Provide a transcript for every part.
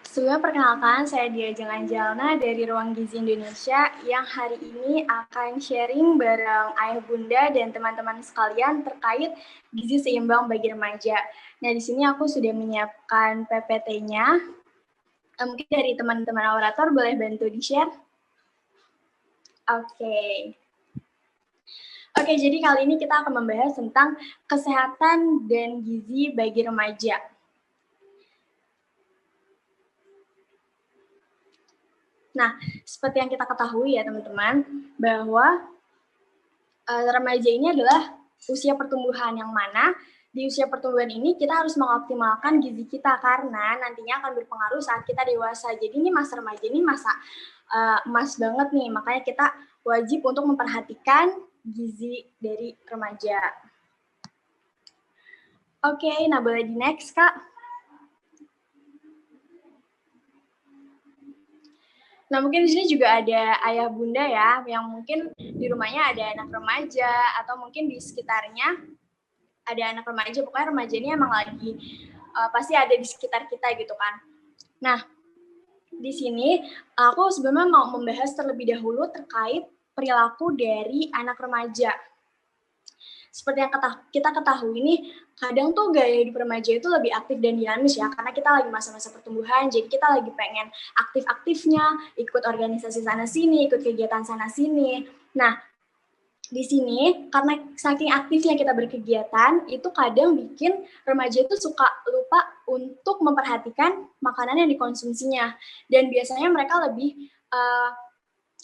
Sebelumnya perkenalkan, saya Dia Jangan dari Ruang Gizi Indonesia yang hari ini akan sharing bareng ayah bunda dan teman-teman sekalian terkait gizi seimbang bagi remaja. Nah, di sini aku sudah menyiapkan PPT-nya. Mungkin dari teman-teman orator boleh bantu di-share? Oke. Oke, jadi kali ini kita akan membahas tentang kesehatan dan gizi bagi remaja. Nah, seperti yang kita ketahui ya teman-teman, bahwa remaja ini adalah usia pertumbuhan yang mana di usia pertumbuhan ini kita harus mengoptimalkan gizi kita karena nantinya akan berpengaruh saat kita dewasa. Jadi ini masa remaja ini masa emas banget nih, makanya kita wajib untuk memperhatikan gizi dari remaja. Oke, nah boleh di next Kak. Nah, mungkin di sini juga ada ayah bunda ya, yang mungkin di rumahnya ada anak remaja, atau mungkin di sekitarnya ada anak remaja, pokoknya remaja ini emang lagi pasti ada di sekitar kita gitu kan. Nah, di sini aku sebenarnya mau membahas terlebih dahulu terkait perilaku dari anak remaja. Seperti yang kita ketahui nih, kadang tuh gaya hidup remaja itu lebih aktif dan dinamis ya, karena kita lagi masa-masa pertumbuhan, jadi kita lagi pengen aktif-aktifnya, ikut organisasi sana-sini, ikut kegiatan sana-sini. Nah, di sini, karena saking aktifnya kita berkegiatan, itu kadang bikin remaja itu suka lupa untuk memperhatikan makanan yang dikonsumsinya. Dan biasanya mereka lebih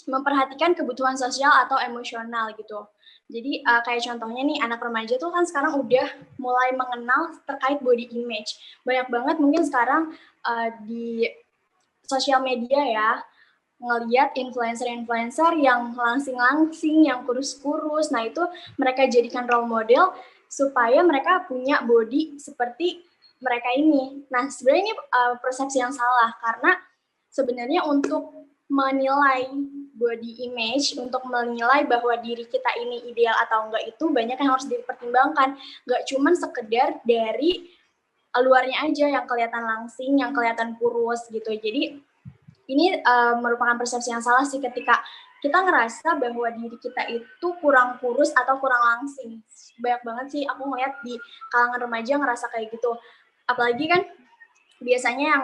memperhatikan kebutuhan sosial atau emosional gitu. Jadi kayak contohnya nih anak remaja tuh kan sekarang udah mulai mengenal terkait body image. Banyak banget mungkin sekarang di sosial media ya, ngeliat influencer-influencer yang langsing-langsing, yang kurus-kurus. Nah itu mereka jadikan role model supaya mereka punya body seperti mereka ini. Nah sebenarnya ini persepsi yang salah karena sebenarnya untuk menilai body image, untuk menilai bahwa diri kita ini ideal atau enggak itu banyak yang harus dipertimbangkan. Enggak cuma sekedar dari luarnya aja yang kelihatan langsing, yang kelihatan kurus gitu. Jadi ini merupakan persepsi yang salah sih ketika kita ngerasa bahwa diri kita itu kurang kurus atau kurang langsing. Banyak banget sih aku ngeliat di kalangan remaja ngerasa kayak gitu. Apalagi kan biasanya yang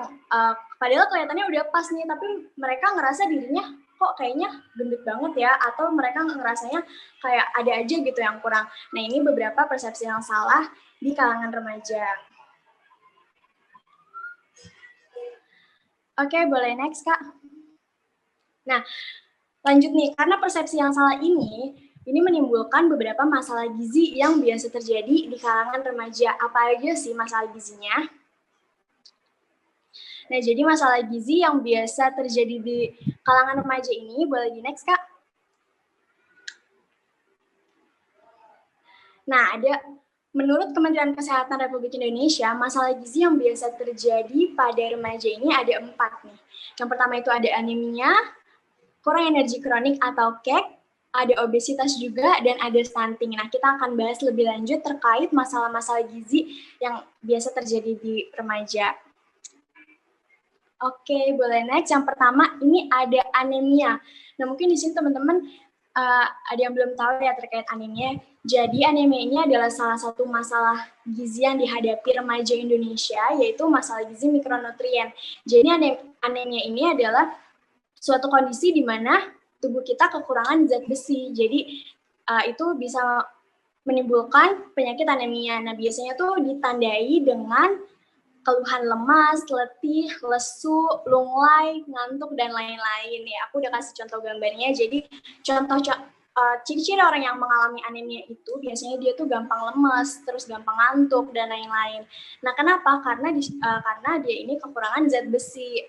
padahal kelihatannya udah pas nih, tapi mereka ngerasa dirinya kok kayaknya gendut banget ya, atau mereka ngerasanya kayak ada aja gitu yang kurang. Nah ini beberapa persepsi yang salah di kalangan remaja. Oke, boleh next Kak. Nah, lanjut nih, karena persepsi yang salah ini menimbulkan beberapa masalah gizi yang biasa terjadi di kalangan remaja. Apa aja sih masalah gizinya? Nah, jadi masalah gizi yang biasa terjadi di kalangan remaja ini, boleh di next, Kak? Nah, menurut Kementerian Kesehatan Republik Indonesia, masalah gizi yang biasa terjadi pada remaja ini ada 4 nih. Yang pertama itu ada anemia, kurang energi kronik atau KEK, ada obesitas juga, dan ada stunting. Nah, kita akan bahas lebih lanjut terkait masalah-masalah gizi yang biasa terjadi di remaja. Oke, boleh next. Yang pertama, ini ada anemia. Nah, mungkin di sini teman-teman ada yang belum tahu ya terkait anemia. Jadi, anemia ini adalah salah satu masalah gizi yang dihadapi remaja Indonesia, yaitu masalah gizi mikronutrien. Jadi, anemia ini adalah suatu kondisi di mana tubuh kita kekurangan zat besi. Jadi, itu bisa menimbulkan penyakit anemia. Nah, biasanya tuh ditandai dengan keluhan lemas, letih, lesu, lunglai, ngantuk, dan lain-lain. Ya, aku udah kasih contoh gambarnya. Jadi, ciri-ciri orang yang mengalami anemia itu biasanya dia tuh gampang lemas, terus gampang ngantuk, dan lain-lain. Nah, kenapa? Karena dia ini kekurangan zat besi.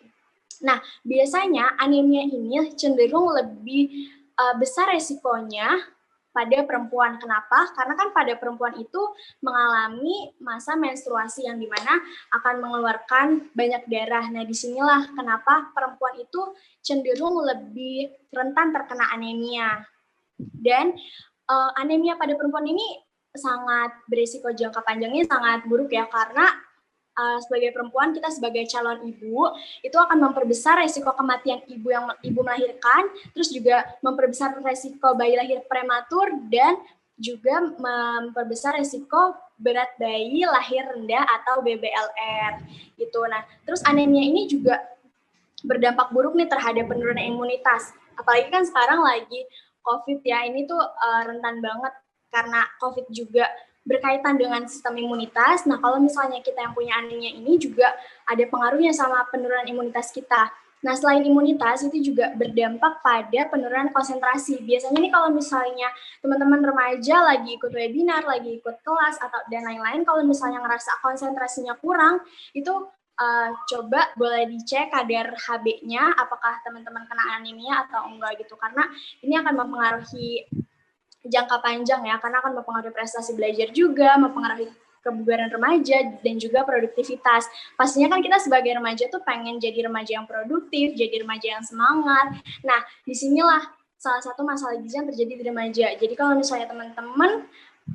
Nah, biasanya anemia ini cenderung lebih besar resikonya pada perempuan. Kenapa? Karena kan pada perempuan itu mengalami masa menstruasi yang dimana akan mengeluarkan banyak darah. Nah, disinilah kenapa perempuan itu cenderung lebih rentan terkena anemia. Dan anemia pada perempuan ini sangat berisiko jangka panjangnya sangat buruk ya, karena sebagai perempuan, kita sebagai calon ibu, itu akan memperbesar resiko kematian ibu yang ibu melahirkan, terus juga memperbesar resiko bayi lahir prematur, dan juga memperbesar resiko berat bayi lahir rendah atau BBLR gitu. Nah, terus anemia ini juga berdampak buruk nih terhadap penurunan imunitas. Apalagi kan sekarang lagi COVID ya, ini tuh rentan banget karena COVID juga berkaitan dengan sistem imunitas. Nah, kalau misalnya kita yang punya anemia ini juga ada pengaruhnya sama penurunan imunitas kita. Nah, selain imunitas, itu juga berdampak pada penurunan konsentrasi. Biasanya nih kalau misalnya teman-teman remaja lagi ikut webinar, lagi ikut kelas, atau dan lain-lain, kalau misalnya ngerasa konsentrasinya kurang, itu coba boleh dicek kadar HB-nya, apakah teman-teman kena anemia atau enggak gitu. Karena ini akan mempengaruhi jangka panjang ya, karena akan mempengaruhi prestasi belajar juga, mempengaruhi kebugaran remaja, dan juga produktivitas. Pastinya kan kita sebagai remaja tuh pengen jadi remaja yang produktif, jadi remaja yang semangat. Nah, disinilah salah satu masalah gizi yang terjadi di remaja. Jadi kalau misalnya teman-teman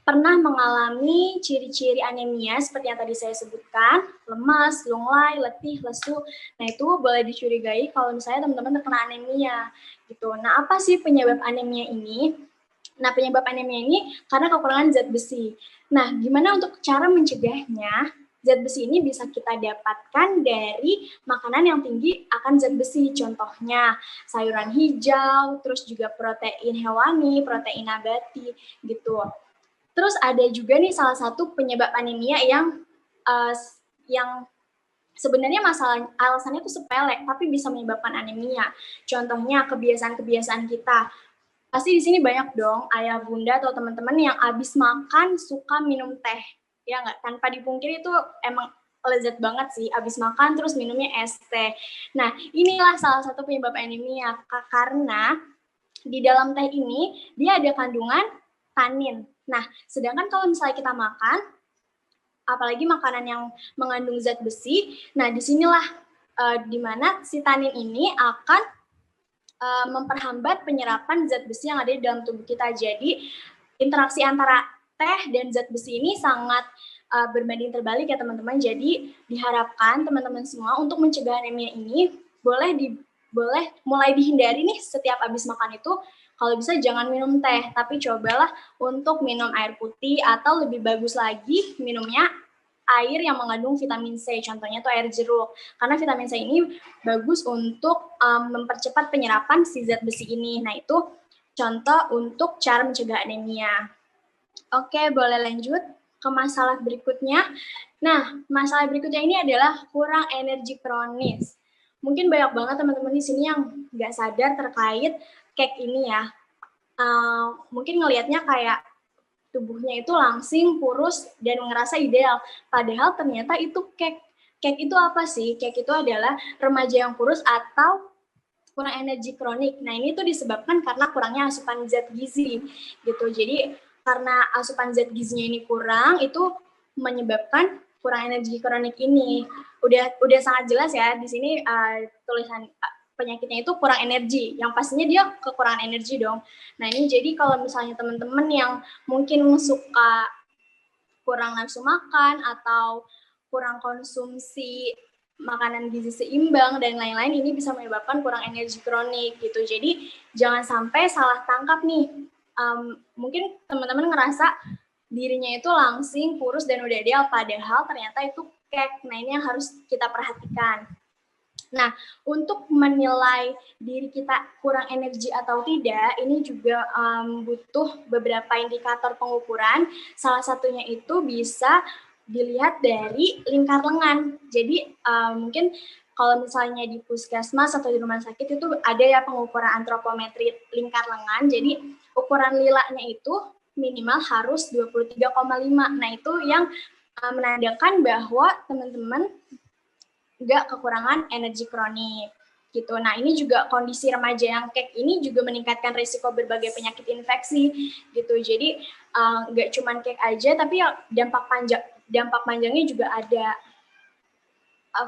pernah mengalami ciri-ciri anemia seperti yang tadi saya sebutkan, lemas, lunglai, letih, lesu, nah itu boleh dicurigai kalau misalnya teman-teman terkena anemia gitu. Nah, apa sih penyebab anemia ini? Nah, penyebab anemia ini karena kekurangan zat besi. Nah, gimana untuk cara mencegahnya? Zat besi ini bisa kita dapatkan dari makanan yang tinggi akan zat besi. Contohnya sayuran hijau, terus juga protein hewani, protein nabati, gitu. Terus ada juga nih salah satu penyebab anemia yang sebenarnya masalah alasannya itu sepele, tapi bisa menyebabkan anemia. Contohnya kebiasaan-kebiasaan kita. Pasti di sini banyak dong ayah bunda atau teman-teman yang abis makan suka minum teh. Ya nggak? Tanpa dipungkiri itu emang lezat banget sih, abis makan terus minumnya es teh. Nah, inilah salah satu penyebab anemia, karena di dalam teh ini dia ada kandungan tanin. Nah, sedangkan kalau misalnya kita makan, apalagi makanan yang mengandung zat besi, nah disinilah di mana si tanin ini akan memperhambat penyerapan zat besi yang ada di dalam tubuh kita. Jadi interaksi antara teh dan zat besi ini sangat berbanding terbalik ya teman-teman. Jadi diharapkan teman-teman semua untuk mencegah anemia ini boleh mulai dihindari nih setiap habis makan itu. Kalau bisa jangan minum teh, tapi cobalah untuk minum air putih atau lebih bagus lagi minumnya air yang mengandung vitamin C, contohnya tuh air jeruk. Karena vitamin C ini bagus untuk mempercepat penyerapan si zat besi ini. Nah, itu contoh untuk cara mencegah anemia. Oke, boleh lanjut ke masalah berikutnya. Nah, masalah berikutnya ini adalah kurang energi kronis. Mungkin banyak banget teman-teman di sini yang nggak sadar terkait cake ini ya. Mungkin ngelihatnya kayak tubuhnya itu langsing, kurus, dan ngerasa ideal. Padahal ternyata itu cake. Cake itu apa sih? Cake itu adalah remaja yang kurus atau kurang energi kronik. Nah, ini tuh disebabkan karena kurangnya asupan zat gizi gitu. Jadi karena asupan zat gizinya ini kurang, itu menyebabkan kurang energi kronik ini. Udah sangat jelas ya di sini tulisan penyakitnya itu kurang energi, yang pastinya dia kekurangan energi dong. Nah, ini jadi kalau misalnya teman-teman yang mungkin suka kurang nafsu makan atau kurang konsumsi makanan gizi seimbang dan lain-lain, ini bisa menyebabkan kurang energi kronik gitu. Jadi jangan sampai salah tangkap nih. Mungkin teman-teman ngerasa dirinya itu langsing, kurus, dan udah ideal, padahal ternyata itu cake. Nah, ini yang harus kita perhatikan. Nah, untuk menilai diri kita kurang energi atau tidak, ini juga butuh beberapa indikator pengukuran. Salah satunya itu bisa dilihat dari lingkar lengan. Jadi mungkin kalau misalnya di puskesmas atau di rumah sakit itu ada ya pengukuran antropometri lingkar lengan. Jadi ukuran lilanya itu minimal harus 23,5. Nah, itu yang menandakan bahwa teman-teman nggak kekurangan energi kronik gitu. Nah, ini juga kondisi remaja yang cake ini juga meningkatkan risiko berbagai penyakit infeksi gitu. Jadi nggak cuma cake aja, tapi dampak panjangnya juga ada.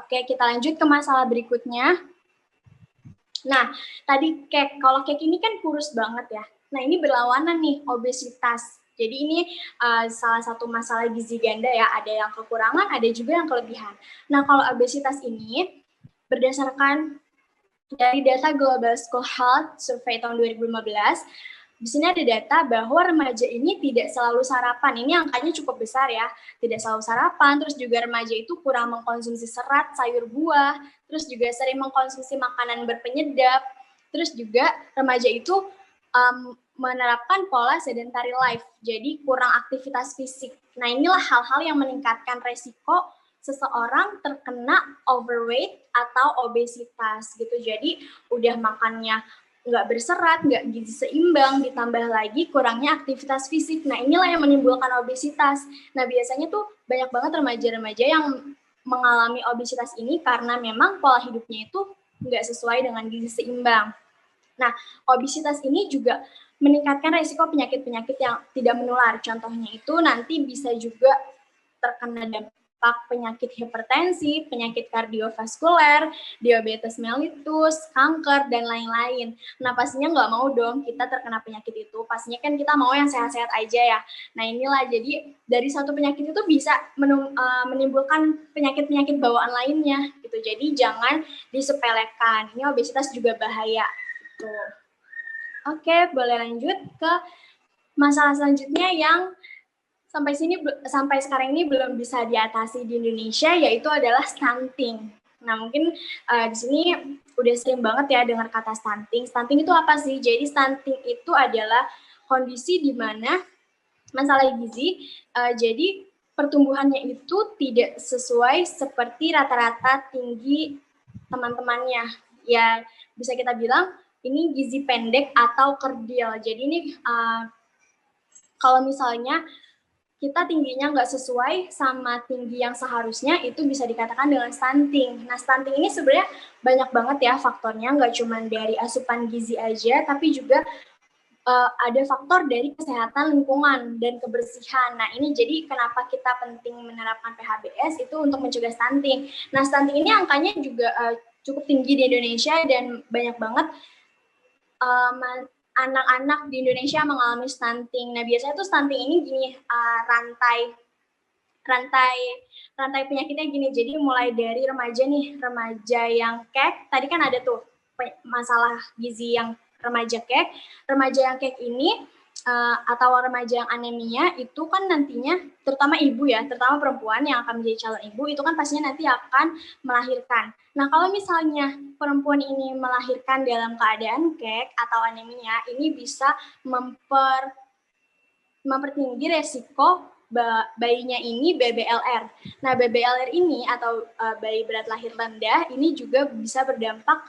Oke, kita lanjut ke masalah berikutnya. Nah, tadi cake, kalau cake ini kan kurus banget ya. Nah, ini berlawanan nih obesitas. Jadi ini salah satu masalah gizi ganda ya, ada yang kekurangan, ada juga yang kelebihan. Nah, kalau obesitas ini berdasarkan dari data Global School Health Survey tahun 2015, di sini ada data bahwa remaja ini tidak selalu sarapan. Ini angkanya cukup besar ya. Tidak selalu sarapan, terus juga remaja itu kurang mengkonsumsi serat, sayur buah, terus juga sering mengkonsumsi makanan berpenyedap. Terus juga remaja itu menerapkan pola sedentary life, jadi kurang aktivitas fisik. Nah, inilah hal-hal yang meningkatkan resiko seseorang terkena overweight atau obesitas gitu. Jadi udah makannya nggak berserat, nggak gizi seimbang, ditambah lagi kurangnya aktivitas fisik. Nah, inilah yang menimbulkan obesitas. Nah, biasanya tuh banyak banget remaja-remaja yang mengalami obesitas ini karena memang pola hidupnya itu nggak sesuai dengan gizi seimbang. Nah, obesitas ini juga meningkatkan risiko penyakit-penyakit yang tidak menular. Contohnya itu nanti bisa juga terkena dampak penyakit hipertensi, penyakit kardiovaskuler, diabetes mellitus, kanker, dan lain-lain. Nah, pastinya nggak mau dong kita terkena penyakit itu. Pastinya kan kita mau yang sehat-sehat aja ya. Nah, inilah jadi dari satu penyakit itu bisa menimbulkan penyakit-penyakit bawaan lainnya gitu. Jadi jangan disepelekan. Ini obesitas juga bahaya. Gitu. Oke, boleh lanjut ke masalah selanjutnya yang sampai sekarang ini belum bisa diatasi di Indonesia, yaitu adalah stunting. Nah, mungkin di sini udah sering banget ya dengar kata stunting. Stunting itu apa sih? Jadi stunting itu adalah kondisi di mana masalah gizi, jadi pertumbuhannya itu tidak sesuai seperti rata-rata tinggi teman-temannya. Ya, bisa kita bilang ini gizi pendek atau kerdil. Jadi ini kalau misalnya kita tingginya nggak sesuai sama tinggi yang seharusnya, itu bisa dikatakan dengan stunting. Nah, stunting ini sebenarnya banyak banget ya faktornya, nggak cuma dari asupan gizi aja, tapi juga ada faktor dari kesehatan lingkungan dan kebersihan. Nah, ini jadi kenapa kita penting menerapkan PHBS itu untuk mencegah stunting. Nah, stunting ini angkanya juga cukup tinggi di Indonesia dan banyak banget anak-anak di Indonesia mengalami stunting. Nah, biasanya tuh stunting ini gini, rantai penyakitnya gini. Jadi mulai dari remaja yang kek, tadi kan ada tuh masalah gizi yang remaja yang kek ini atau remaja yang anemia itu kan nantinya terutama ibu ya, terutama perempuan yang akan menjadi calon ibu itu kan pastinya nanti akan melahirkan. Nah, kalau misalnya perempuan ini melahirkan dalam keadaan kek atau anemia, ini bisa mempertinggi resiko bayinya ini BBLR. Nah, BBLR ini atau bayi berat lahir rendah ini juga bisa berdampak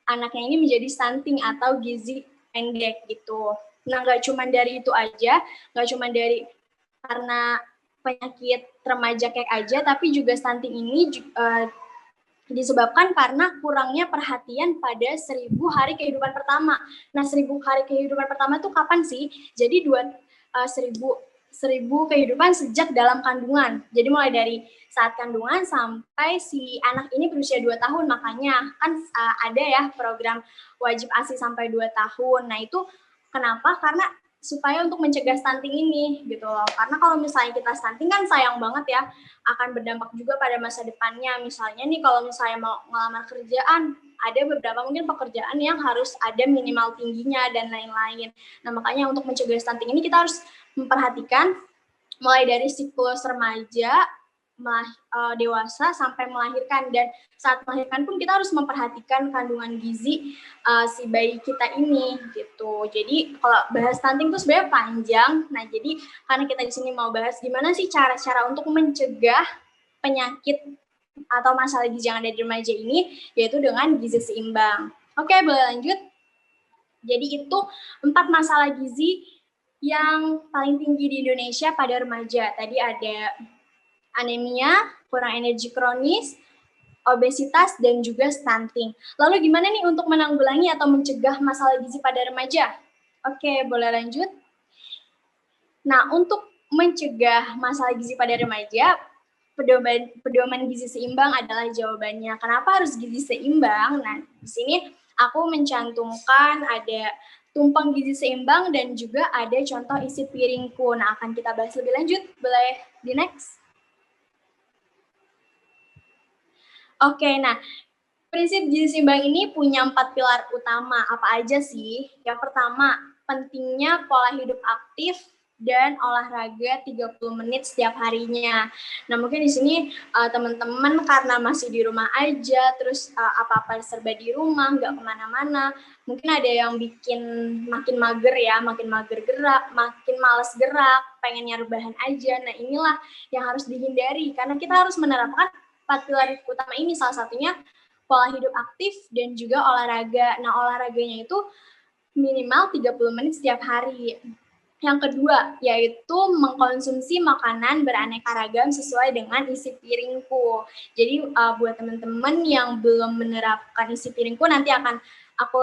anaknya ini menjadi stunting atau gizi pendek gitu. Nah, nggak cuma dari itu aja, nggak cuma dari karena penyakit remaja kek aja, tapi juga stunting ini disebabkan karena kurangnya perhatian pada 1000 hari kehidupan pertama. Nah, 1000 hari kehidupan pertama itu kapan sih? Jadi 1000 kehidupan sejak dalam kandungan. Jadi mulai dari saat kandungan sampai si anak ini berusia 2 tahun. Makanya kan ada ya program wajib ASI sampai 2 tahun. Nah, itu kenapa? Karena supaya untuk mencegah stunting ini gitu loh. Karena kalau misalnya kita stunting kan sayang banget ya, akan berdampak juga pada masa depannya. Misalnya nih kalau misalnya mau ngelamar kerjaan, ada beberapa mungkin pekerjaan yang harus ada minimal tingginya dan lain-lain. Nah, makanya untuk mencegah stunting ini kita harus memperhatikan mulai dari siklus remaja, dewasa sampai melahirkan, dan saat melahirkan pun kita harus memperhatikan kandungan gizi si bayi kita ini gitu. Jadi kalau bahas stunting itu sebenarnya panjang. Nah, jadi karena kita di sini mau bahas gimana sih cara-cara untuk mencegah penyakit atau masalah gizi yang ada di remaja ini, yaitu dengan gizi seimbang. Oke, boleh lanjut. Jadi itu 4 masalah gizi yang paling tinggi di Indonesia pada remaja. Tadi ada anemia, kurang energi kronis, obesitas, dan juga stunting. Lalu gimana nih untuk menanggulangi atau mencegah masalah gizi pada remaja? Oke, boleh lanjut. Nah, untuk mencegah masalah gizi pada remaja, pedoman gizi seimbang adalah jawabannya. Kenapa harus gizi seimbang? Nah, di sini aku mencantumkan ada tumpeng gizi seimbang, dan juga ada contoh isi piringku. Nah, akan kita bahas lebih lanjut. Boleh di next? Oke, nah prinsip gizi seimbang ini punya 4 pilar utama. Apa aja sih? Yang pertama, pentingnya pola hidup aktif dan olahraga 30 menit setiap harinya. Nah, mungkin di sini teman-teman karena masih di rumah aja, terus apa-apa serba di rumah, nggak kemana-mana, mungkin ada yang bikin makin mager ya, makin mager gerak, makin males gerak, pengennya rebahan aja. Nah, inilah yang harus dihindari, karena kita harus menerapkan 4 pilar utama ini, salah satunya pola hidup aktif dan juga olahraga. Nah, olahraganya itu minimal 30 menit setiap hari. Yang kedua, yaitu mengkonsumsi makanan beraneka ragam sesuai dengan isi piringku. Jadi buat teman-teman yang belum menerapkan isi piringku, nanti akan aku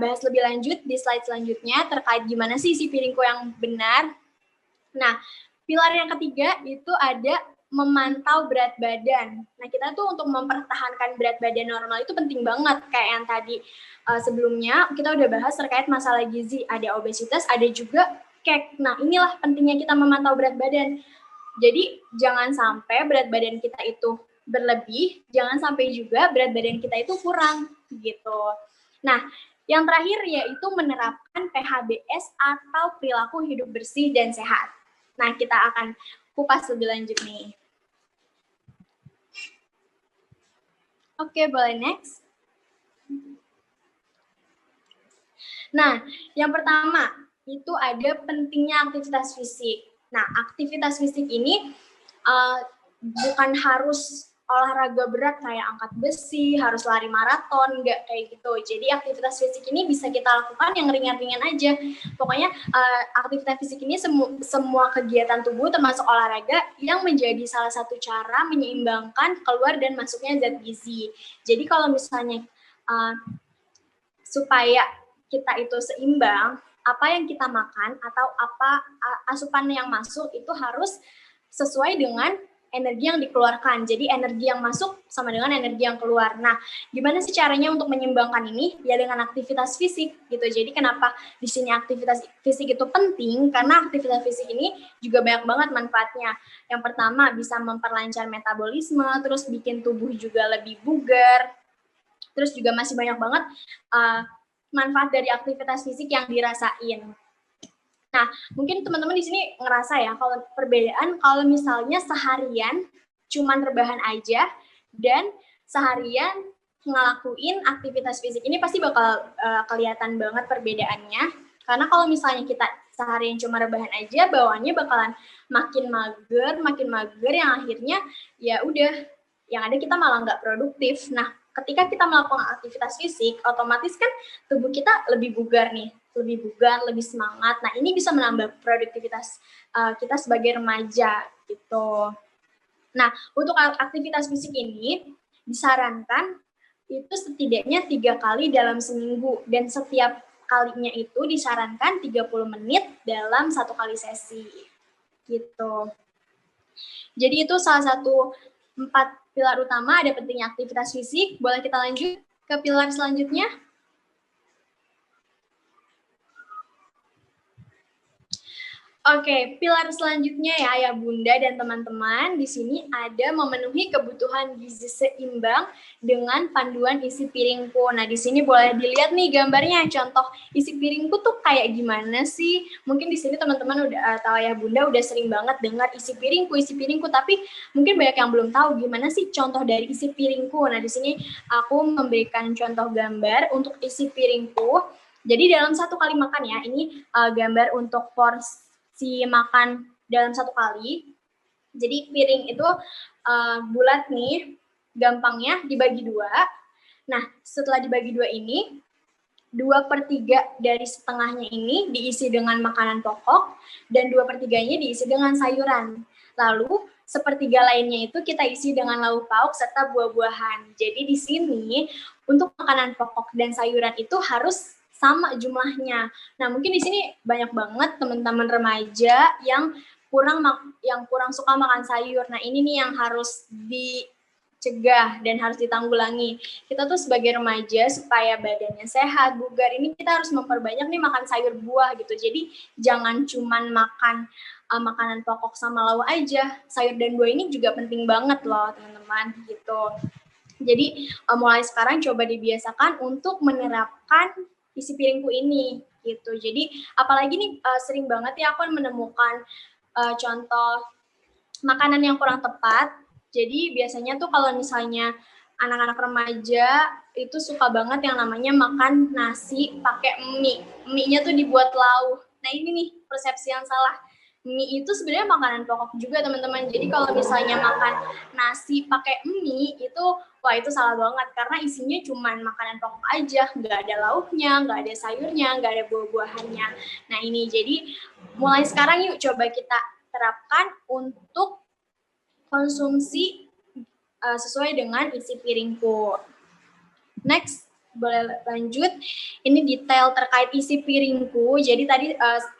bahas lebih lanjut di slide selanjutnya terkait gimana sih isi piringku yang benar. Nah, pilar yang ketiga itu ada memantau berat badan. Nah, kita tuh untuk mempertahankan berat badan normal itu penting banget. Kayak yang tadi sebelumnya kita udah bahas terkait masalah gizi. Ada obesitas, ada juga kek. Nah, inilah pentingnya kita memantau berat badan. Jadi, jangan sampai berat badan kita itu berlebih, jangan sampai juga berat badan kita itu kurang, gitu. Nah, yang terakhir yaitu menerapkan PHBS atau perilaku hidup bersih dan sehat. Nah, kita akan kupas lebih lanjut nih. Oke, boleh next. Nah, yang pertama itu ada pentingnya aktivitas fisik. Nah, aktivitas fisik ini bukan harus olahraga berat kayak angkat besi, harus lari maraton, nggak kayak gitu. Jadi aktivitas fisik ini bisa kita lakukan yang ringan-ringan aja. Pokoknya aktivitas fisik ini semua kegiatan tubuh termasuk olahraga yang menjadi salah satu cara menyeimbangkan keluar dan masuknya zat gizi. Jadi kalau misalnya supaya kita itu seimbang, apa yang kita makan atau apa asupan yang masuk itu harus sesuai dengan energi yang dikeluarkan. Jadi energi yang masuk sama dengan energi yang keluar. Nah, gimana sih caranya untuk menyeimbangkan ini? Ya dengan aktivitas fisik gitu. Jadi kenapa di sini aktivitas fisik itu penting? Karena aktivitas fisik ini juga banyak banget manfaatnya. Yang pertama bisa memperlancar metabolisme, terus bikin tubuh juga lebih bugar. Terus juga masih banyak banget manfaat dari aktivitas fisik yang dirasain. Nah, mungkin teman-teman di sini ngerasa ya kalau perbedaan kalau misalnya seharian cuman rebahan aja dan seharian ngelakuin aktivitas fisik ini pasti bakal kelihatan banget perbedaannya. Karena kalau misalnya kita seharian cuma rebahan aja, bawaannya bakalan makin mager yang akhirnya ya udah yang ada kita malah nggak produktif. Nah, ketika kita melakukan aktivitas fisik, otomatis kan tubuh kita lebih bugar nih, lebih bugar, lebih semangat. Nah, ini bisa menambah produktivitas kita sebagai remaja gitu. Nah, untuk aktivitas fisik ini disarankan itu setidaknya 3 kali dalam seminggu dan setiap kalinya itu disarankan 30 menit dalam 1 kali sesi. Gitu. Jadi itu salah satu 4 pilar utama, ada pentingnya aktivitas fisik. Boleh kita lanjut ke pilar selanjutnya? Oke, pilar selanjutnya ya Ayah Bunda dan teman-teman, di sini ada memenuhi kebutuhan gizi seimbang dengan panduan isi piringku. Nah, di sini boleh dilihat nih gambarnya, contoh isi piringku tuh kayak gimana sih? Mungkin di sini teman-teman udah atau Ayah Bunda udah sering banget dengar isi piringku, tapi mungkin banyak yang belum tahu gimana sih contoh dari isi piringku. Nah, di sini aku memberikan contoh gambar untuk isi piringku. Jadi dalam 1 kali makan ya, ini gambar untuk porsi makan dalam 1 kali. Jadi piring itu bulat nih, gampangnya dibagi 2. Nah, setelah dibagi 2 ini, 2/3 dari setengahnya ini diisi dengan makanan pokok, dan 2/3-nya diisi dengan sayuran. Lalu, 1/3 lainnya itu kita isi dengan lauk pauk serta buah-buahan. Jadi di sini, untuk makanan pokok dan sayuran itu harus sama jumlahnya. Nah, mungkin di sini banyak banget teman-teman remaja yang kurang suka makan sayur. Nah, ini nih yang harus cegah dan harus ditanggulangi. Kita tuh sebagai remaja supaya badannya sehat, bugar, ini kita harus memperbanyak nih makan sayur buah gitu. Jadi jangan cuman makan makanan pokok sama lauk aja. Sayur dan buah ini juga penting banget loh teman-teman gitu. Jadi mulai sekarang coba dibiasakan untuk menerapkan isi piringku ini gitu. Jadi apalagi nih sering banget ya aku menemukan contoh makanan yang kurang tepat. Jadi biasanya tuh kalau misalnya anak-anak remaja itu suka banget yang namanya makan nasi pakai mie. Mie-nya tuh dibuat lauk. Nah ini nih persepsi yang salah. Mie itu sebenarnya makanan pokok juga teman-teman. Jadi kalau misalnya makan nasi pakai mie itu, wah itu salah banget. Karena isinya cuma makanan pokok aja. Nggak ada lauknya, nggak ada sayurnya, nggak ada buah-buahannya. Nah ini jadi mulai sekarang yuk coba kita terapkan untuk konsumsi sesuai dengan isi piringku. Next, boleh lanjut. Ini detail terkait isi piringku. Jadi tadi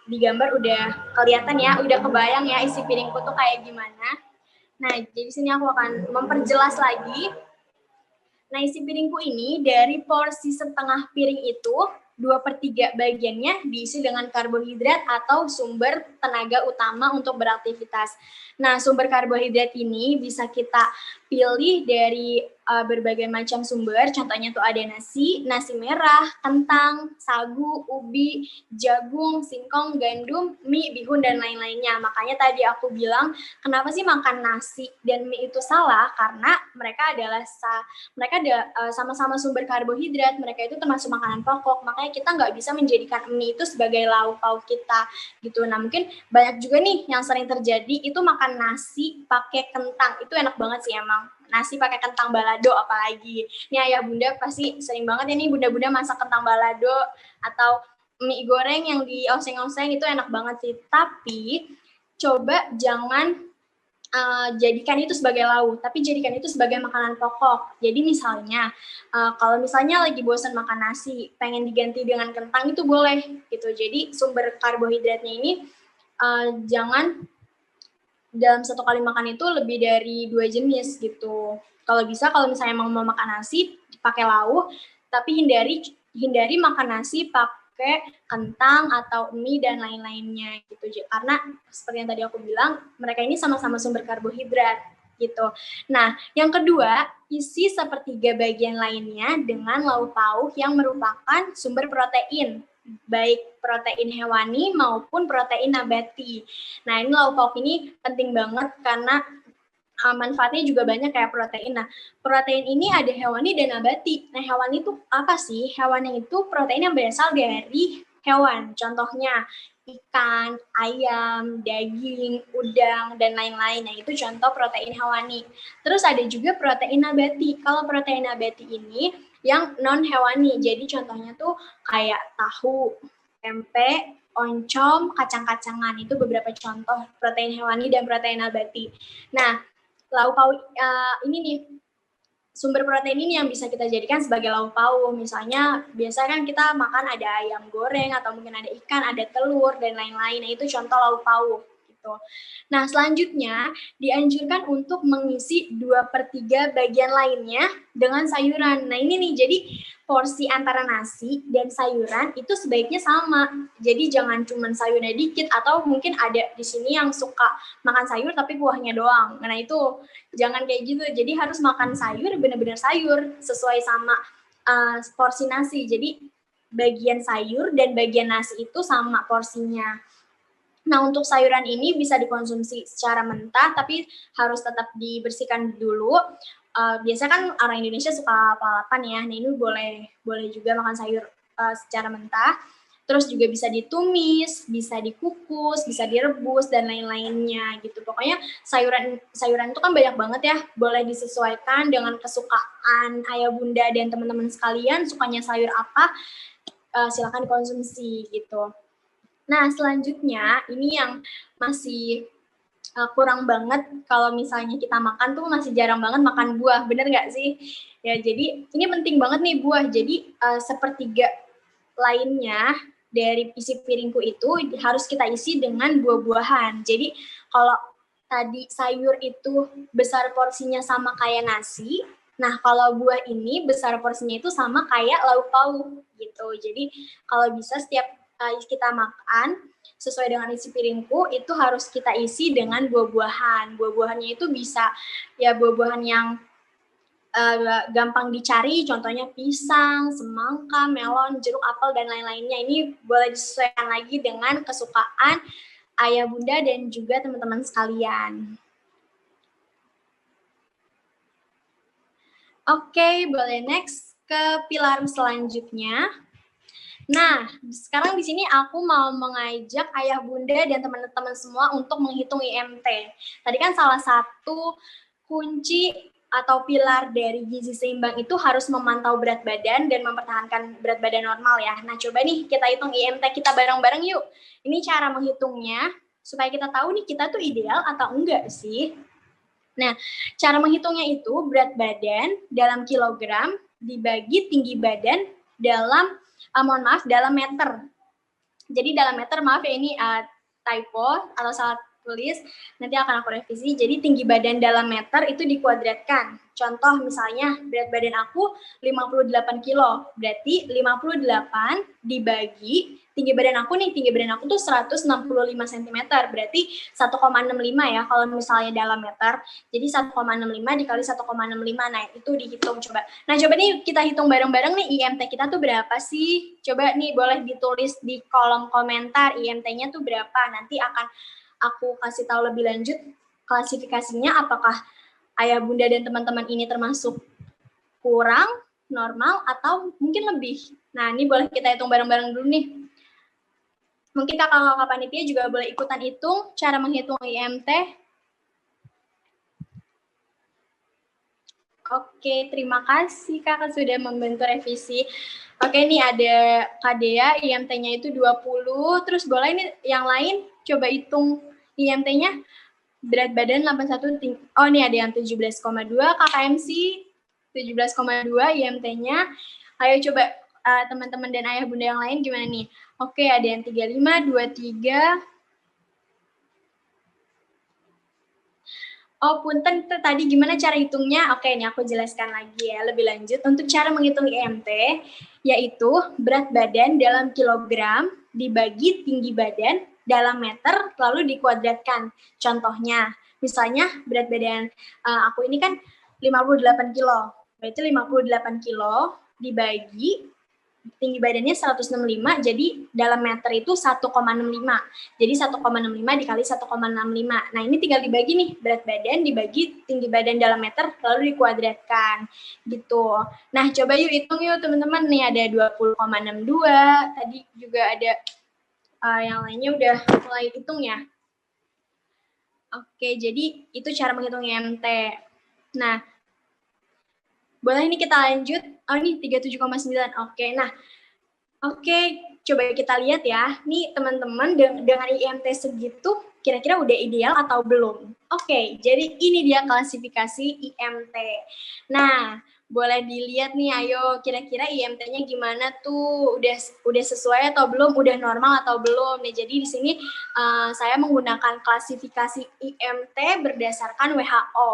di gambar udah kelihatan ya, udah kebayang ya isi piringku tuh kayak gimana. Nah, jadi sini aku akan memperjelas lagi. Nah, isi piringku ini dari porsi setengah piring itu 2/3 bagiannya diisi dengan karbohidrat atau sumber tenaga utama untuk beraktivitas. Nah, sumber karbohidrat ini bisa kita pilih dari berbagai macam sumber, contohnya tuh ada nasi merah, kentang, sagu, ubi, jagung, singkong, gandum, mie, bihun, dan lain-lainnya. Makanya tadi aku bilang, kenapa sih makan nasi dan mie itu salah? Karena mereka adalah sama-sama sumber karbohidrat, mereka itu termasuk makanan pokok, makanya kita nggak bisa menjadikan mie itu sebagai lauk pauk kita gitu. Nah mungkin banyak juga nih yang sering terjadi itu makan nasi pakai kentang, itu enak banget sih emang, nasi pakai kentang balado apalagi. Ini ayah bunda pasti sering banget ya nih bunda-bunda masak kentang balado atau mie goreng yang dioseng-oseng, itu enak banget sih. Tapi coba jangan jadikan itu sebagai lauk, tapi jadikan itu sebagai makanan pokok. Jadi misalnya, kalau misalnya lagi bosan makan nasi, pengen diganti dengan kentang itu boleh gitu. Jadi sumber karbohidratnya ini jangan dalam satu kali makan itu lebih dari 2 jenis gitu. Kalau bisa, kalau misalnya mau makan nasi pakai lauk, tapi hindari makan nasi pakai kentang atau mie dan lain-lainnya gitu. Karena seperti yang tadi aku bilang, mereka ini sama-sama sumber karbohidrat gitu. Nah, yang kedua, isi 1/3 bagian lainnya dengan lauk pauk yang merupakan sumber protein, baik protein hewani maupun protein nabati. Nah, ini lauk pauk ini penting banget karena manfaatnya juga banyak kayak protein. Nah, protein ini ada hewani dan nabati. Nah, hewani itu apa sih? Hewani itu protein yang berasal dari hewan. Contohnya ikan, ayam, daging, udang, dan lain-lain. Nah, itu contoh protein hewani. Terus ada juga protein nabati. Kalau protein nabati ini yang non-hewani. Jadi contohnya tuh kayak tahu, tempe, oncom, kacang-kacangan. Itu beberapa contoh protein hewani dan protein nabati. Nah, lauk pauk ini nih, sumber protein ini yang bisa kita jadikan sebagai lauk pauk. Misalnya biasa kan kita makan ada ayam goreng atau mungkin ada ikan, ada telur dan lain-lain. Nah, itu contoh lauk pauk gitu. Nah, selanjutnya dianjurkan untuk mengisi 2/3 bagian lainnya dengan sayuran. Nah, ini nih, jadi porsi antara nasi dan sayuran itu sebaiknya sama. Jadi jangan cuma sayurnya dikit, atau mungkin ada di sini yang suka makan sayur tapi buahnya doang. Nah, itu jangan kayak gitu. Jadi harus makan sayur, benar-benar sayur sesuai sama porsi nasi. Jadi bagian sayur dan bagian nasi itu sama porsinya. Nah, untuk sayuran ini bisa dikonsumsi secara mentah, tapi harus tetap dibersihkan dulu. Biasanya kan orang Indonesia suka lalapan ya, nah ini boleh juga makan sayur secara mentah. Terus juga bisa ditumis, bisa dikukus, bisa direbus, dan lain-lainnya gitu. Pokoknya sayuran itu kan banyak banget ya, boleh disesuaikan dengan kesukaan ayah bunda dan teman-teman sekalian, sukanya sayur apa, silakan dikonsumsi gitu. Nah, selanjutnya ini yang masih kurang banget kalau misalnya kita makan tuh masih jarang banget makan buah, bener nggak sih? Ya, jadi ini penting banget nih buah. Jadi 1/3 lainnya dari isi piringku itu harus kita isi dengan buah-buahan. Jadi kalau tadi sayur itu besar porsinya sama kayak nasi, nah kalau buah ini besar porsinya itu sama kayak lauk pauk gitu. Jadi kalau bisa setiap kali kita makan, sesuai dengan isi piringku, itu harus kita isi dengan buah-buahan. Buah-buahannya itu bisa ya buah-buahan yang gampang dicari, contohnya pisang, semangka, melon, jeruk, apel, dan lain-lainnya. Ini boleh disesuaikan lagi dengan kesukaan ayah bunda dan juga teman-teman sekalian. Oke, boleh next ke pilar selanjutnya. Nah, sekarang di sini aku mau mengajak ayah bunda dan teman-teman semua untuk menghitung IMT. Tadi kan salah satu kunci atau pilar dari gizi seimbang itu harus memantau berat badan dan mempertahankan berat badan normal ya. Nah, coba nih kita hitung IMT kita bareng-bareng yuk. Ini cara menghitungnya supaya kita tahu nih kita tuh ideal atau enggak sih. Nah, cara menghitungnya itu berat badan dalam kilogram dibagi tinggi badan dalam dalam meter. Jadi dalam meter, maaf ya ini typo atau salah tulis, nanti akan aku revisi. Jadi tinggi badan dalam meter itu dikuadratkan. Contoh misalnya berat badan aku 58 kilo, berarti 58 dibagi tinggi badan aku tuh 165 cm, berarti 1,65 ya kalau misalnya dalam meter. Jadi 1,65 dikali 1,65, nah itu dihitung coba. Nah coba nih kita hitung bareng-bareng nih IMT kita tuh berapa sih? Coba nih boleh ditulis di kolom komentar IMT-nya tuh berapa, nanti akan aku kasih tahu lebih lanjut klasifikasinya apakah ayah bunda dan teman-teman ini termasuk kurang, normal, atau mungkin lebih. Nah ini boleh kita hitung bareng-bareng dulu nih. Mungkin kakak-kakak panitia juga boleh ikutan hitung cara menghitung IMT. Oke, terima kasih kakak sudah membantu revisi. Oke, ini ada Kak Dea, IMT-nya itu 20. Terus boleh ini yang lain coba hitung IMT-nya. Berat badan 81 tinggi. Oh, ini ada yang 17,2, KKMC 17,2 IMT-nya. Ayo coba teman-teman dan ayah bunda yang lain gimana nih? Oke, ada yang 35, 23. Oh, punten tadi gimana cara hitungnya? Oke, ini aku jelaskan lagi ya lebih lanjut. Untuk cara menghitung IMT, yaitu berat badan dalam kilogram dibagi tinggi badan dalam meter lalu dikuadratkan. Contohnya, misalnya berat badan aku ini kan 58 kilo. Berarti 58 kilo dibagi tinggi badannya 165, jadi dalam meter itu 1,65. Jadi 1,65 dikali 1,65. Nah, ini tinggal dibagi nih, berat badan dibagi tinggi badan dalam meter, lalu dikuadratkan. Gitu. Nah, coba yuk hitung yuk teman-teman. Nih ada 20,62, tadi juga ada yang lainnya udah mulai hitung ya. Oke, jadi itu cara menghitung IMT. Nah, boleh ini kita lanjut. Oh, ini 37,9. Oke, nah. Oke, coba kita lihat ya. Nih teman-teman dengan IMT segitu kira-kira udah ideal atau belum? Oke, jadi ini dia klasifikasi IMT. Nah, boleh dilihat nih, ayo kira-kira IMT-nya gimana tuh? Udah sesuai atau belum? Udah normal atau belum? Nih, jadi di sini saya menggunakan klasifikasi IMT berdasarkan WHO.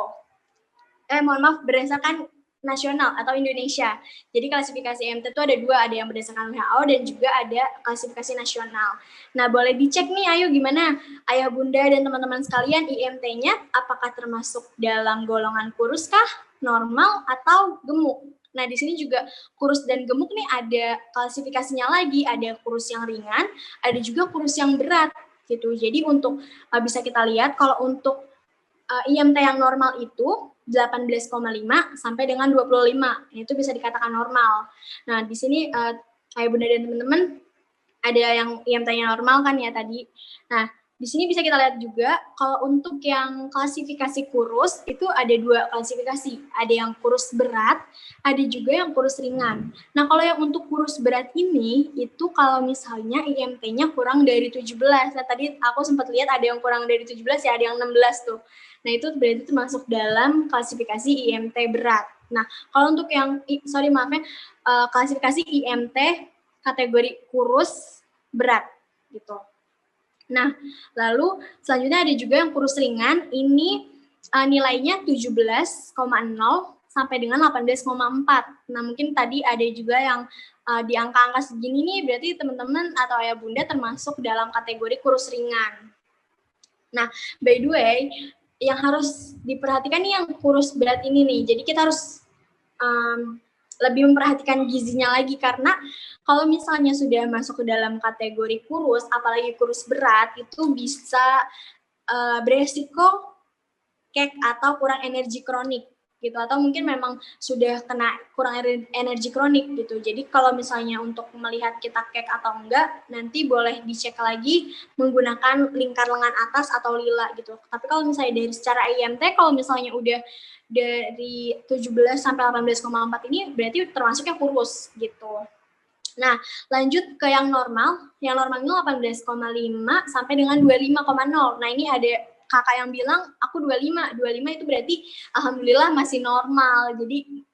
Mohon maaf, berdasarkan nasional atau Indonesia. Jadi klasifikasi IMT itu ada dua, ada yang berdasarkan WHO dan juga ada klasifikasi nasional. Nah, boleh dicek nih, ayo gimana ayah bunda dan teman-teman sekalian IMT-nya apakah termasuk dalam golongan kurus kah, normal, atau gemuk? Nah, di sini juga kurus dan gemuk nih ada klasifikasinya lagi, ada kurus yang ringan, ada juga kurus yang berat gitu. Jadi untuk bisa kita lihat kalau untuk IMT yang normal itu 18,5 sampai dengan 25. Itu bisa dikatakan normal. Nah, di sini ayah bunda dan teman-teman ada yang IMT-nya normal kan ya tadi. Nah, di sini bisa kita lihat juga kalau untuk yang klasifikasi kurus itu ada dua klasifikasi. Ada yang kurus berat, ada juga yang kurus ringan. Nah, kalau yang untuk kurus berat ini itu kalau misalnya IMT-nya kurang dari 17. Nah, tadi aku sempat lihat ada yang kurang dari 17 ya, ada yang 16 tuh. Nah, itu berarti termasuk dalam klasifikasi IMT berat. Nah, kalau untuk yang, klasifikasi IMT kategori kurus berat, gitu. Nah, lalu selanjutnya ada juga yang kurus ringan, ini nilainya 17,0 sampai dengan 18,4. Nah, mungkin tadi ada juga yang di angka-angka segini nih, berarti teman-teman atau ayah bunda termasuk dalam kategori kurus ringan. Nah, by the way, yang harus diperhatikan nih yang kurus berat ini nih. Jadi kita harus lebih memperhatikan gizinya lagi, karena kalau misalnya sudah masuk ke dalam kategori kurus, apalagi kurus berat, itu bisa beresiko kek atau kurang energi kronik gitu, atau mungkin memang sudah kena kurang energi kronik gitu. Jadi kalau misalnya untuk melihat kita kek atau enggak, nanti boleh dicek lagi menggunakan lingkar lengan atas atau lila gitu. Tapi kalau misalnya dari secara IMT, kalau misalnya udah dari 17 sampai 18,4 ini berarti termasuknya kurus gitu. Nah, lanjut ke yang normal. Yang normal itu 18,5 sampai dengan 25,0. Nah, ini ada kakak yang bilang aku 25 itu berarti alhamdulillah masih normal. Jadi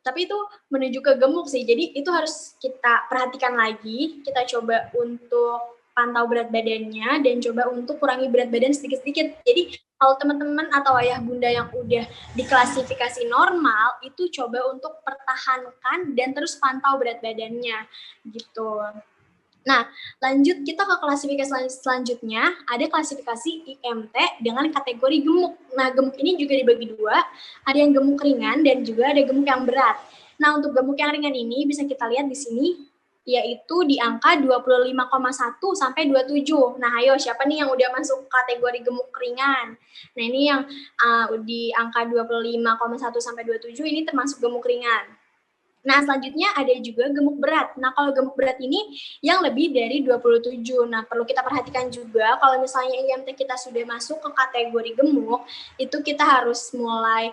tapi itu menuju ke gemuk sih. Jadi itu harus kita perhatikan lagi. Kita coba untuk pantau berat badannya dan coba untuk kurangi berat badan sedikit-sedikit. Jadi kalau teman-teman atau ayah bunda yang udah diklasifikasi normal, itu coba untuk pertahankan dan terus pantau berat badannya gitu. Nah, lanjut kita ke klasifikasi selanjutnya, ada klasifikasi IMT dengan kategori gemuk. Nah, gemuk ini juga dibagi dua, ada yang gemuk ringan dan juga ada gemuk yang berat. Nah, untuk gemuk yang ringan ini bisa kita lihat di sini, yaitu di angka 25,1 sampai 27. Nah, ayo siapa nih yang udah masuk kategori gemuk ringan? Nah, ini yang di angka 25,1 sampai 27 ini termasuk gemuk ringan. Nah, selanjutnya ada juga gemuk berat. Nah, kalau gemuk berat ini yang lebih dari 27. Nah, perlu kita perhatikan juga kalau misalnya IMT kita sudah masuk ke kategori gemuk, itu kita harus mulai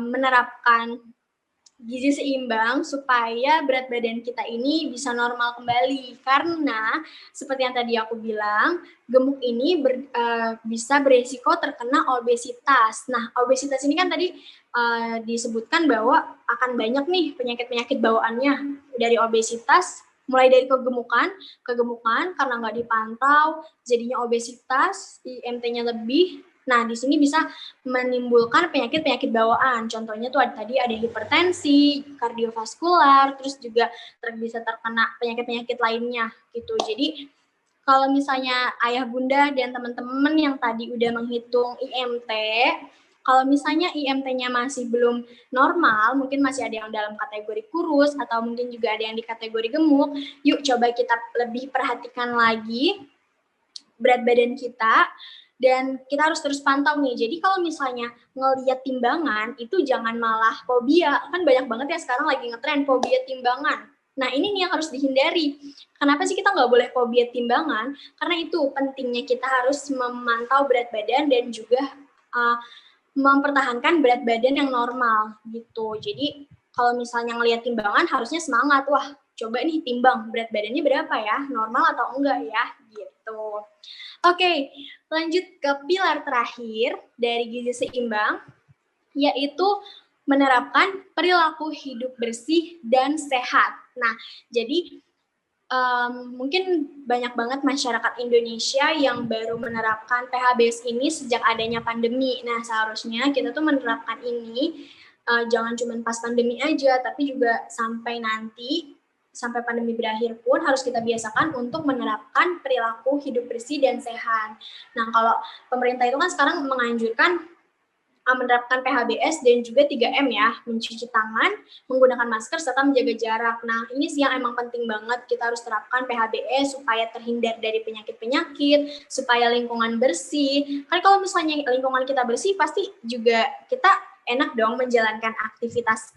menerapkan gizi seimbang supaya berat badan kita ini bisa normal kembali. Karena seperti yang tadi aku bilang, gemuk ini bisa beresiko terkena obesitas. Nah, obesitas ini kan tadi disebutkan bahwa akan banyak nih penyakit-penyakit bawaannya dari obesitas, mulai dari kegemukan karena nggak dipantau, jadinya obesitas, IMT-nya lebih. Nah, di sini bisa menimbulkan penyakit-penyakit bawaan. Contohnya tuh tadi ada hipertensi, kardiovaskular, terus juga bisa terkena penyakit-penyakit lainnya gitu. Jadi kalau misalnya ayah bunda dan teman-teman yang tadi udah menghitung IMT, kalau misalnya IMT-nya masih belum normal, mungkin masih ada yang dalam kategori kurus atau mungkin juga ada yang di kategori gemuk, yuk coba kita lebih perhatikan lagi berat badan kita, dan kita harus terus pantau nih. Jadi kalau misalnya ngelihat timbangan, itu jangan malah fobia. Kan banyak banget ya sekarang lagi ngetren fobia timbangan. Nah, ini nih yang harus dihindari. Kenapa sih kita nggak boleh fobia timbangan? Karena itu pentingnya kita harus memantau berat badan dan juga mempertahankan berat badan yang normal gitu. Jadi kalau misalnya ngelihat timbangan harusnya semangat. Wah, coba nih timbang berat badannya berapa ya? Normal atau enggak ya? Gitu. Oke, lanjut ke pilar terakhir dari gizi seimbang, yaitu menerapkan perilaku hidup bersih dan sehat. Nah, jadi mungkin banyak banget masyarakat Indonesia yang baru menerapkan PHBS ini sejak adanya pandemi. Nah, seharusnya kita tuh menerapkan ini jangan cuma pas pandemi aja, tapi juga sampai nanti sampai pandemi berakhir pun harus kita biasakan untuk menerapkan perilaku hidup bersih dan sehat. Nah, kalau pemerintah itu kan sekarang menganjurkan menerapkan PHBS dan juga 3M ya, mencuci tangan, menggunakan masker, serta menjaga jarak. Nah, ini sih yang emang penting banget kita harus terapkan PHBS supaya terhindar dari penyakit-penyakit, supaya lingkungan bersih. Kan kalau misalnya lingkungan kita bersih, pasti juga kita enak dong menjalankan aktivitas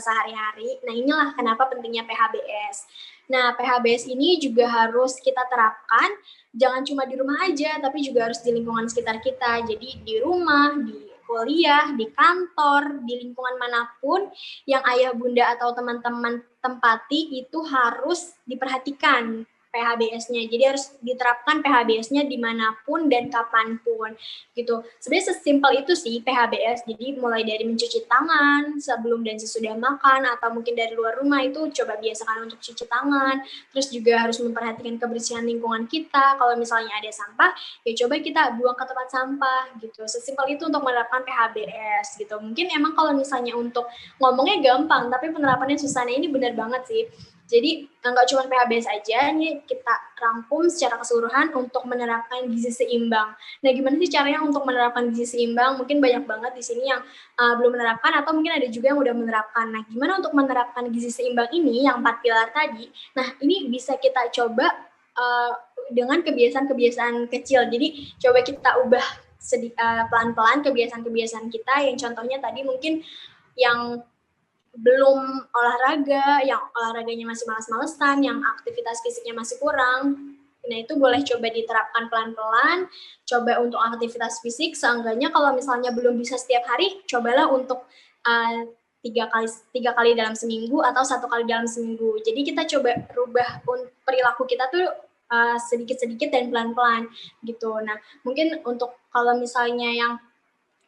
sehari-hari. Nah, inilah kenapa pentingnya PHBS. Nah, PHBS ini juga harus kita terapkan, jangan cuma di rumah aja, tapi juga harus di lingkungan sekitar kita. Jadi di rumah, di kuliah, di kantor, di lingkungan manapun yang ayah bunda atau teman-teman tempati itu harus diperhatikan PHBS-nya. Jadi harus diterapkan PHBS-nya dimanapun dan kapanpun gitu. Sebenarnya sesimpel itu sih PHBS. Jadi mulai dari mencuci tangan sebelum dan sesudah makan, atau mungkin dari luar rumah itu coba biasakan untuk cuci tangan. Terus juga harus memperhatikan kebersihan lingkungan kita. Kalau misalnya ada sampah, ya coba kita buang ke tempat sampah gitu. Sesimpel itu untuk menerapkan PHBS gitu. Mungkin emang kalau misalnya untuk ngomongnya gampang, tapi penerapannya susah. Nah, ini benar banget sih. Jadi nggak cuma PHBS aja, ini kita rangkum secara keseluruhan untuk menerapkan gizi seimbang. Nah, gimana sih caranya untuk menerapkan gizi seimbang? Mungkin banyak banget di sini yang belum menerapkan, atau mungkin ada juga yang udah menerapkan. Nah, gimana untuk menerapkan gizi seimbang ini, yang 4 pilar tadi? Nah, ini bisa kita coba dengan kebiasaan-kebiasaan kecil. Jadi coba kita ubah pelan-pelan kebiasaan-kebiasaan kita, yang contohnya tadi mungkin yang belum olahraga, yang olahraganya masih malas-malesan, yang aktivitas fisiknya masih kurang. Nah, itu boleh coba diterapkan pelan-pelan, coba untuk aktivitas fisik, seenggaknya kalau misalnya belum bisa setiap hari, cobalah untuk 3 kali dalam seminggu atau 1 kali dalam seminggu. Jadi kita coba rubah perilaku kita tuh sedikit-sedikit dan pelan-pelan gitu. Nah, mungkin untuk kalau misalnya yang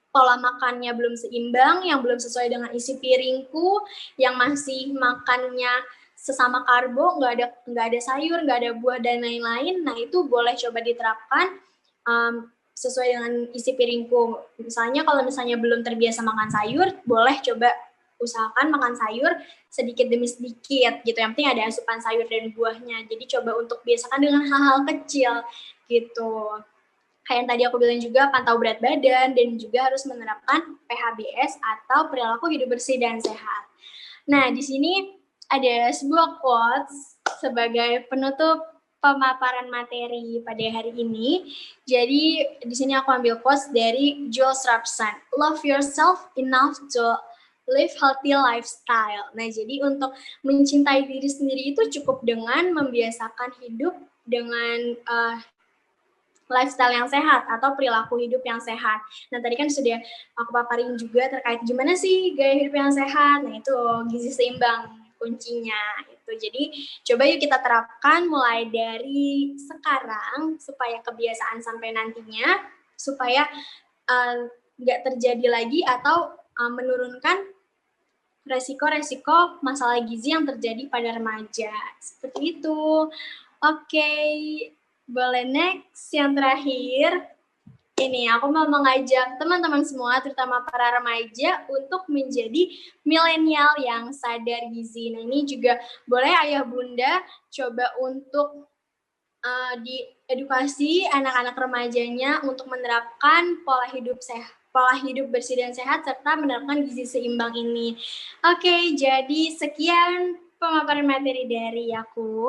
pola makannya belum seimbang, yang belum sesuai dengan isi piringku, yang masih makannya sesama karbo, nggak ada sayur, nggak ada buah dan lain-lain, nah itu boleh coba diterapkan sesuai dengan isi piringku. Misalnya kalau misalnya belum terbiasa makan sayur, boleh coba usahakan makan sayur sedikit demi sedikit gitu. Yang penting ada asupan sayur dan buahnya. Jadi coba untuk biasakan dengan hal-hal kecil gitu. Kayak yang tadi aku bilang juga, pantau berat badan, dan juga harus menerapkan PHBS atau perilaku hidup bersih dan sehat. Nah, di sini ada sebuah quotes sebagai penutup pemaparan materi pada hari ini. Jadi, di sini aku ambil quotes dari Jules Rapson. Love yourself enough to live healthy lifestyle. Nah, jadi untuk mencintai diri sendiri itu cukup dengan membiasakan hidup dengan lifestyle yang sehat atau perilaku hidup yang sehat. Nah, tadi kan sudah aku paparin juga terkait gimana sih gaya hidup yang sehat. Nah, itu gizi seimbang kuncinya. Itu. Jadi, coba yuk kita terapkan mulai dari sekarang supaya kebiasaan sampai nantinya, supaya nggak terjadi lagi atau menurunkan resiko-resiko masalah gizi yang terjadi pada remaja. Seperti itu. Oke. Boleh next, yang terakhir, ini aku mau mengajak teman-teman semua, terutama para remaja, untuk menjadi milenial yang sadar gizi. Nah, ini juga boleh ayah bunda coba untuk diedukasi anak-anak remajanya untuk menerapkan pola hidup bersih dan sehat, serta menerapkan gizi seimbang ini. Oke, jadi sekian pemaparan materi dari aku.